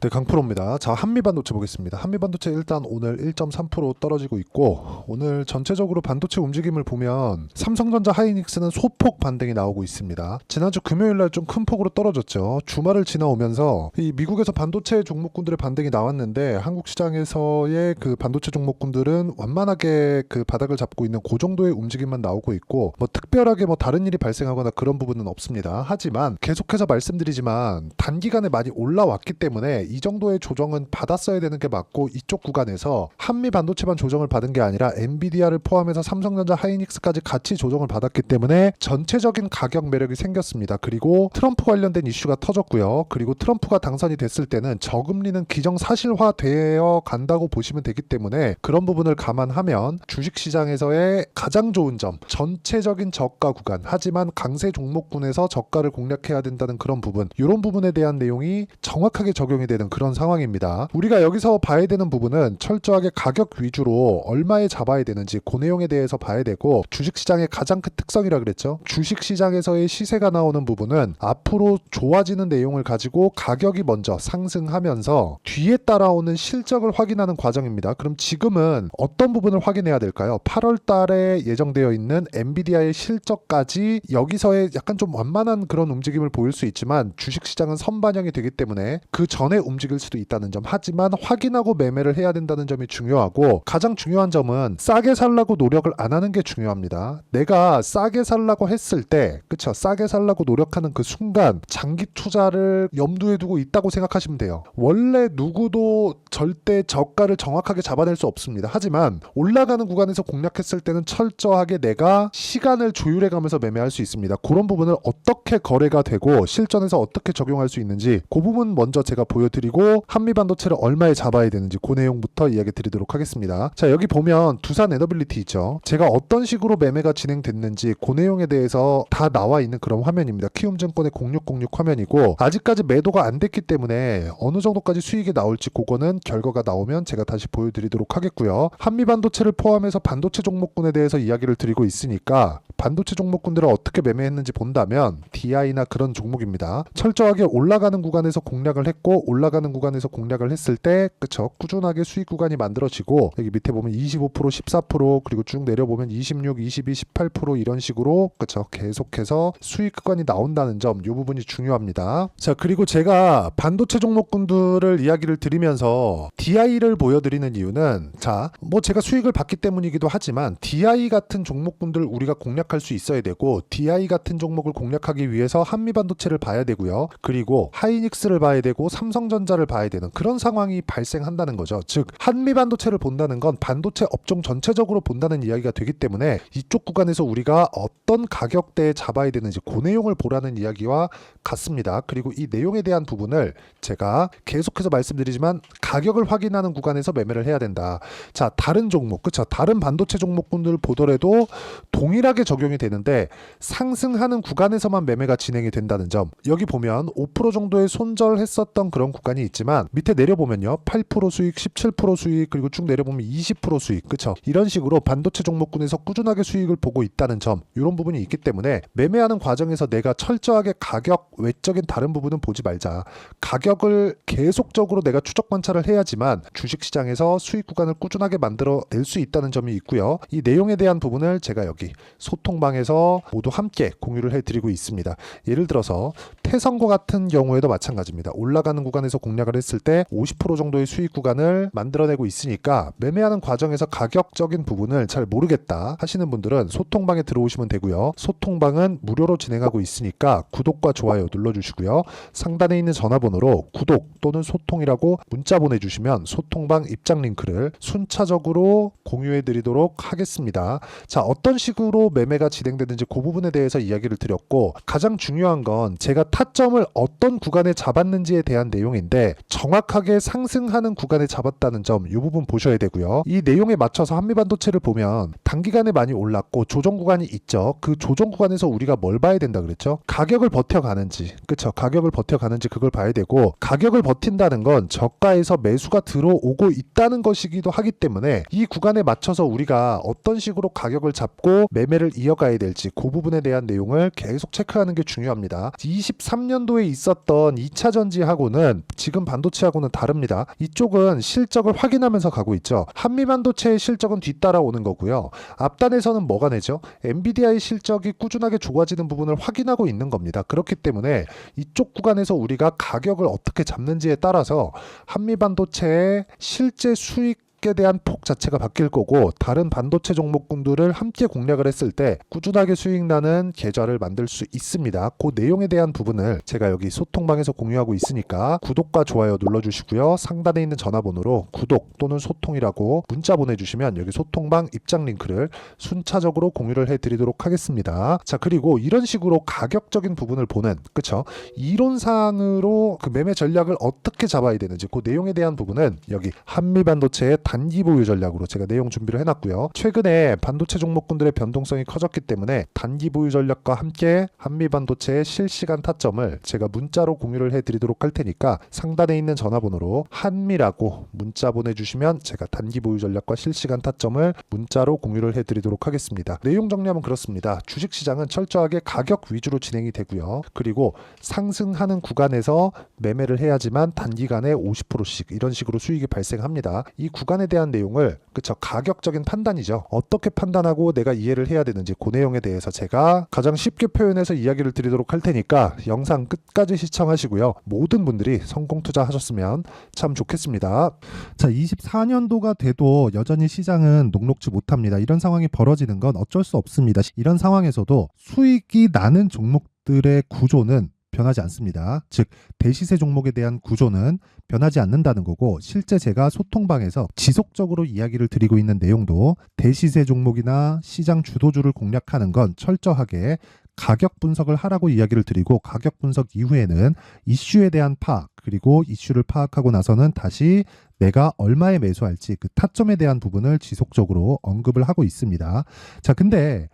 네, 강프로입니다. 자, 한미반도체 보겠습니다. 한미반도체 일단 오늘 1.3% 떨어지고 있고, 오늘 전체적으로 반도체 움직임을 보면 삼성전자 하이닉스는 소폭 반등이 나오고 있습니다. 지난주 금요일날 좀 큰 폭으로 떨어졌죠. 주말을 지나오면서 이 미국에서 반도체 종목군들의 반등이 나왔는데 한국 시장에서의 그 반도체 종목군들은 완만하게 그 바닥을 잡고 있는 그 정도의 움직임만 나오고 있고, 뭐 특별하게 뭐 다른 일이 발생하거나 그런 부분은 없습니다. 하지만 계속해서 말씀드리지만 단기간에 많이 올라왔기 때문에 이 정도의 조정은 받았어야 되는 게 맞고, 이쪽 구간에서 한미 반도체만 조정을 받은 게 아니라 엔비디아를 포함해서 삼성전자 하이닉스까지 같이 조정을 받았기 때문에 전체적인 가격 매력이 생겼습니다. 그리고 트럼프 관련된 이슈가 터졌고요. 그리고 트럼프가 당선이 됐을 때는 저금리는 기정사실화 되어 간다고 보시면 되기 때문에 그런 부분을 감안하면 주식시장에서의 가장 좋은 점, 전체적인 저가 구간, 하지만 강세 종목군에서 저가를 공략해야 된다는 그런 부분, 이런 부분에 대한 내용이 정확하게 적용이 되는 그런 상황입니다. 우리가 여기서 봐야 되는 부분은 철저하게 가격 위주로 얼마에 잡아야 되는지 그 내용에 대해서 봐야 되고, 주식시장의 가장 큰 특성이라 그랬죠. 주식시장에서의 시세가 나오는 부분은 앞으로 좋아지는 내용을 가지고 가격이 먼저 상승하면서 뒤에 따라오는 실적을 확인하는 과정입니다. 그럼 지금은 어떤 부분을 확인해야 될까요? 8월 달에 예정되어 있는 엔비디아의 실적까지 여기서의 약간 좀 완만한 그런 움직임을 보일 수 있지만 주식시장은 선반영이 되기 때문에 그 전에 움직일 수도 있다는 점, 하지만 확인하고 매매를 해야 된다는 점이 중요하고, 가장 중요한 점은 싸게 살라고 노력을 안 하는 게 중요합니다. 내가 싸게 살라고 했을 때, 그쵸, 싸게 살라고 노력하는 그 순간 장기 투자를 염두에 두고 있다고 생각하시면 돼요. 원래 누구도 절대 저가를 정확하게 잡아낼 수 없습니다. 하지만 올라가는 구간에서 공략했을 때는 철저하게 내가 시간을 조율해 가면서 매매할 수 있습니다. 그런 부분을 어떻게 거래가 되고 실전에서 어떻게 적용할 수 있는지 그 부분 먼저 제가 보여드리고, 한미반도체를 얼마에 잡아야 되는지 그 내용부터 이야기 드리도록 하겠습니다. 자, 여기 보면 두산 에너빌리티 있죠. 제가 어떤 식으로 매매가 진행됐는지 그 내용에 대해서 다 나와 있는 그런 화면입니다. 키움증권의 0606 화면이고, 아직까지 매도가 안 됐기 때문에 어느 정도까지 수익이 나올지 그거는 결과가 나오면 제가 다시 보여드리도록 하겠고요. 한미반도체를 포함해서 반도체 종목군에 대해서 이야기를 드리고 있으니까 반도체 종목군들을 어떻게 매매했는지 본다면 DI나 그런 종목입니다. 철저하게 올라가는 구간에서 공략을 했고, 올라가는 구간에서 공략을 했을 때, 그쵸, 꾸준하게 수익 구간이 만들어지고, 여기 밑에 보면 25%, 14%, 그리고 쭉 내려보면 26, 22, 18% 이런 식으로, 그쵸, 계속해서 수익 구간이 나온다는 점, 이 부분이 중요합니다. 자, 그리고 제가 반도체 종목군들을 이야기를 드리면서 DI를 보여드리는 이유는, 자, 뭐 제가 수익을 받기 때문이기도 하지만 DI 같은 종목군들 우리가 공략할 수 있어야 되고, DI 같은 종목을 공략하기 위해서 한미반도체를 봐야 되고요. 그리고 하이닉스를 봐야 되고 삼성전자를 봐야 되는 그런 상황이 발생한다는 거죠. 즉 한미반도체를 본다는 건 반도체 업종 전체적으로 본다는 이야기가 되기 때문에 이쪽 구간에서 우리가 어떤 가격대에 잡아야 되는지 그 내용을 보라는 이야기와 같습니다. 그리고 이 내용에 대한 부분을 제가 계속해서 말씀드리지만 가격을 확인하는 구간에서 매매를 해야 된다. 자, 다른 종목, 그쵸, 다른 반도체 종목분들 보더라도 동일하게 적용이 되는데 상승하는 구간에서만 매매가 진행이 된다는 점, 여기 보면 5% 정도의 손절했었던 그런 구간이 있지만 밑에 내려보면요, 8% 수익, 17% 수익, 그리고 쭉 내려보면 20% 수익, 그쵸, 이런 식으로 반도체 종목군에서 꾸준하게 수익을 보고 있다는 점, 이런 부분이 있기 때문에 매매하는 과정에서 내가 철저하게 가격 외적인 다른 부분은 보지 말자. 가격을 계속적으로 내가 추적 관찰을 해야지만 주식시장에서 수익 구간을 꾸준하게 만들어낼 수 있다는 점이 있고요. 이 내용에 대한 부분을 제가 여기 소통방에서 모두 함께 공유를 해드리고 있습니다. 예를 들어서 태성과 같은 경우에도 마찬가지입니다. 올라가는 구간에서 공략을 했을 때 50% 정도의 수익 구간을 만들어내고 있으니까 매매하는 과정에서 가격적인 부분을 잘 모르겠다 하시는 분들은 소통방에 들어오시면 되고요. 소통방은 무료로 진행하고 있으니까 구독과 좋아요 눌러주시고요. 상단에 있는 전화번호로 구독 또는 소통이라고 문자 보내주시면 소통방 입장 링크를 순차적으로 공유해드리도록 하겠습니다. 자, 어떤 식으로 매매가 진행되는지 그 부분에 대해서 이야기를 드렸고, 가장 중요한 건 제가 타점을 어떤 구간에 잡았는지에 대한 내용인데 정확하게 상승하는 구간에 잡았다는 점, 이 부분 보셔야 되고요. 이 내용에 맞춰서 한미반도체를 보면 단기간에 많이 올랐고 조정 구간이 있죠. 그 조정 구간에서 우리가 뭘 봐야 된다 그랬죠? 가격을 버텨가는지, 그쵸, 가격을 버텨가는지 그걸 봐야 되고, 가격을 버틴다는 건 저가에서 구간에서 매수가 들어오고 있다는 것이기도 하기 때문에 이 구간에 맞춰서 우리가 어떤 식으로 가격을 잡고 매매를 이어가야 될지 그 부분에 대한 내용을 계속 체크하는 게 중요합니다. 23년도에 있었던 2차 전지하고는 지금 반도체하고는 다릅니다. 이쪽은 실적을 확인하면서 가고 있죠. 한미반도체의 실적은 뒤따라오는 거고요. 앞단에서는 뭐가 내죠? 엔비디아의 실적이 꾸준하게 좋아지는 부분을 확인하고 있는 겁니다. 그렇기 때문에 이쪽 구간에서 우리가 가격을 어떻게 잡는지에 따라서 한미반도체의 실제 수익 에 대한 폭 자체가 바뀔 거고 다른 반도체 종목군들을 함께 공략을 했을 때 꾸준하게 수익 나는 계좌를 만들 수 있습니다. 그 내용에 대한 부분을 제가 여기 소통방에서 공유하고 있으니까 구독과 좋아요 눌러주시고요. 상단에 있는 전화번호로 구독 또는 소통이라고 문자 보내주시면 여기 소통방 입장 링크를 순차적으로 공유를 해드리도록 하겠습니다. 자, 그리고 이런 식으로 가격적인 부분을 보는, 그쵸? 이론상으로 그 매매 전략을 어떻게 잡아야 되는지 그 내용에 대한 부분은 여기 한미반도체의 단기 보유 전략으로 제가 내용 준비를 해놨고요. 최근에 반도체 종목군들의 변동성이 커졌기 때문에 단기 보유 전략과 함께 한미반도체의 실시간 타점을 제가 문자로 공유를 해드리도록 할 테니까 상단에 있는 전화번호로 한미라고 문자 보내주시면 제가 단기 보유 전략과 실시간 타점을 문자로 공유를 해드리도록 하겠습니다. 내용 정리하면 그렇습니다. 주식시장은 철저하게 가격 위주로 진행이 되고요. 그리고 상승하는 구간에서 매매를 해야지만 단기간에 50%씩 이런 식으로 수익이 발생합니다. 이 구간에 대한 내용을, 그쵸, 가격적인 판단이죠. 어떻게 판단하고 내가 이해를 해야 되는지 그 내용에 대해서 제가 가장 쉽게 표현해서 이야기를 드리도록 할 테니까 영상 끝까지 시청하시고요. 모든 분들이 성공 투자하셨으면 참 좋겠습니다. 자, 24년도가 돼도 여전히 시장은 녹록지 못합니다. 이런 상황이 벌어지는 건 어쩔 수 없습니다. 이런 상황에서도 수익이 나는 종목들의 구조는 변하지 않습니다. 즉 대시세 종목에 대한 구조는 변하지 않는다는 거고, 실제 제가 소통방에서 지속적으로 이야기를 드리고 있는 내용도 대시세 종목이나 시장 주도주를 공략하는 건 철저하게 가격 분석을 하라고 이야기를 드리고, 가격 분석 이후에는 이슈에 대한 파악, 그리고 이슈를 파악하고 나서는 다시 내가 얼마에 매수할지 그 타점에 대한 부분을 지속적으로 언급을 하고 있습니다. 자, 근데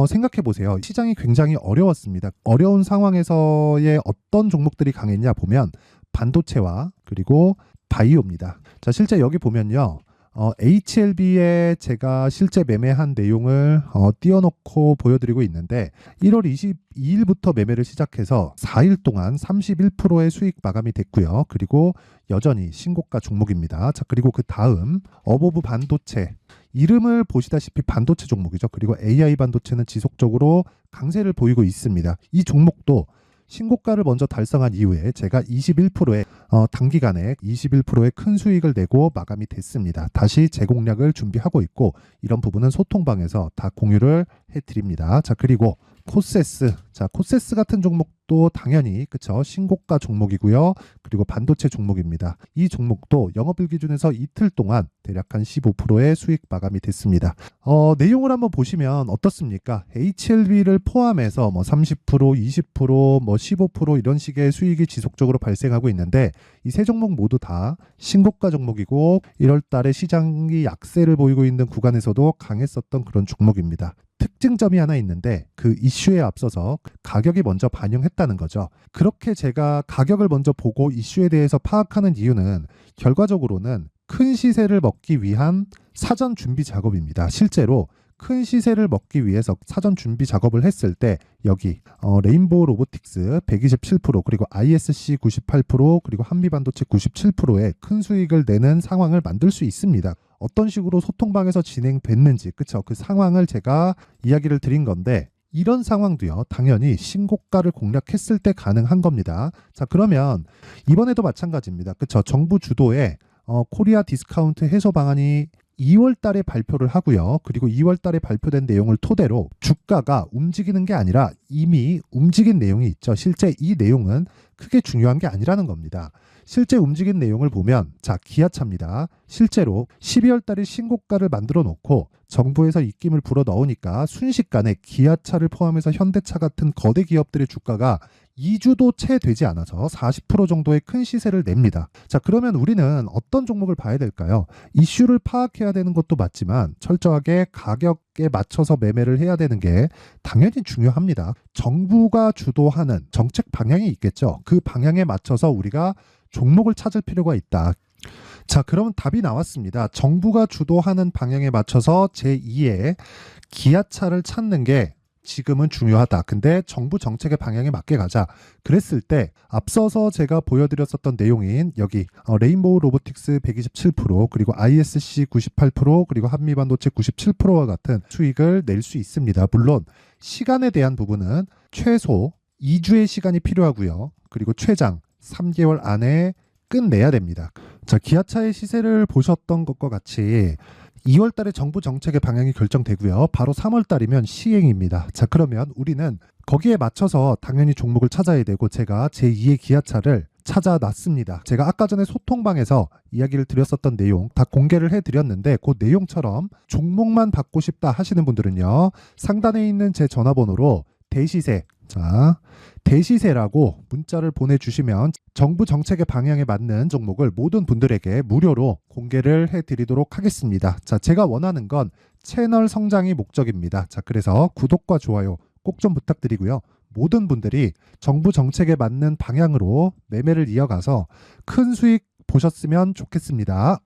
생각해 보세요. 시장이 굉장히 어려웠습니다. 어려운 상황에서의 어떤 종목들이 강했냐 보면 반도체와 그리고 바이오입니다. 자, 실제 여기 보면요. HLB에 제가 실제 매매한 내용을 띄워놓고 보여드리고 있는데 1월 22일부터 매매를 시작해서 4일 동안 31%의 수익 마감이 됐고요. 그리고 여전히 신고가 종목입니다. 자, 그리고 그 다음 어보브 반도체, 이름을 보시다시피 반도체 종목이죠. 그리고 AI 반도체는 지속적으로 강세를 보이고 있습니다. 이 종목도 신고가를 먼저 달성한 이후에 제가 21%의 단기간에 21%의 큰 수익을 내고 마감이 됐습니다. 다시 재공략을 준비하고 있고, 이런 부분은 소통방에서 다 공유를 해드립니다. 자, 그리고 코세스, 자, 코세스 같은 종목도 당연히 그쵸, 신고가 종목이고요. 그리고 반도체 종목입니다. 이 종목도 영업일 기준에서 이틀 동안 대략 한 15%의 수익 마감이 됐습니다. 내용을 한번 보시면 어떻습니까? HLB를 포함해서 뭐 30%, 20%, 뭐 15% 이런 식의 수익이 지속적으로 발생하고 있는데, 이 세 종목 모두 다 신고가 종목이고 1월 달에 시장이 약세를 보이고 있는 구간에서도 강했었던 그런 종목입니다. 특징점이 하나 있는데 그 이슈에 앞서서 가격이 먼저 반영했다는 거죠. 그렇게 제가 가격을 먼저 보고 이슈에 대해서 파악하는 이유는 결과적으로는 큰 시세를 먹기 위한 사전 준비 작업입니다. 실제로 큰 시세를 먹기 위해서 사전 준비 작업을 했을 때 여기 레인보우 로보틱스 127%, 그리고 ISC 98%, 그리고 한미반도체 97%의 큰 수익을 내는 상황을 만들 수 있습니다. 어떤 식으로 소통방에서 진행됐는지, 그쵸? 그 상황을 제가 이야기를 드린 건데, 이런 상황도요, 당연히 신고가를 공략했을 때 가능한 겁니다. 자, 그러면 이번에도 마찬가지입니다. 그쵸? 정부 주도의 코리아 디스카운트 해소 방안이 2월 달에 발표를 하고요. 그리고 2월 달에 발표된 내용을 토대로 주가가 움직이는 게 아니라 이미 움직인 내용이 있죠. 실제 이 내용은 크게 중요한 게 아니라는 겁니다. 실제 움직인 내용을 보면, 자, 기아차입니다. 실제로 12월 달에 신고가를 만들어 놓고 정부에서 입김을 불어 넣으니까 순식간에 기아차를 포함해서 현대차 같은 거대 기업들의 주가가 2주도 채 되지 않아서 40% 정도의 큰 시세를 냅니다. 자, 그러면 우리는 어떤 종목을 봐야 될까요? 이슈를 파악해야 되는 것도 맞지만 철저하게 가격에 맞춰서 매매를 해야 되는 게 당연히 중요합니다. 정부가 주도하는 정책 방향이 있겠죠. 그 방향에 맞춰서 우리가 종목을 찾을 필요가 있다. 자, 그러면 답이 나왔습니다. 정부가 주도하는 방향에 맞춰서 제2의 기아차를 찾는 게 지금은 중요하다. 근데 정부 정책의 방향에 맞게 가자. 그랬을 때 앞서서 제가 보여드렸었던 내용인 여기 레인보우 로보틱스 127% 그리고 ISC 98% 그리고 한미반도체 97%와 같은 수익을 낼 수 있습니다. 물론 시간에 대한 부분은 최소 2주의 시간이 필요하고요. 그리고 최장 3개월 안에 끝내야 됩니다. 자, 기아차의 시세를 보셨던 것과 같이 2월 달에 정부 정책의 방향이 결정되고요. 바로 3월 달이면 시행입니다. 자, 그러면 우리는 거기에 맞춰서 당연히 종목을 찾아야 되고 제가 제2의 기아차를 찾아놨습니다. 제가 아까 전에 소통방에서 이야기를 드렸었던 내용 다 공개를 해드렸는데 그 내용처럼 종목만 받고 싶다 하시는 분들은요. 상단에 있는 제 전화번호로 대시세, 자, 대시세라고 문자를 보내주시면 정부 정책의 방향에 맞는 종목을 모든 분들에게 무료로 공개를 해드리도록 하겠습니다. 자, 제가 원하는 건 채널 성장이 목적입니다. 자, 그래서 구독과 좋아요 꼭 좀 부탁드리고요. 모든 분들이 정부 정책에 맞는 방향으로 매매를 이어가서 큰 수익 보셨으면 좋겠습니다.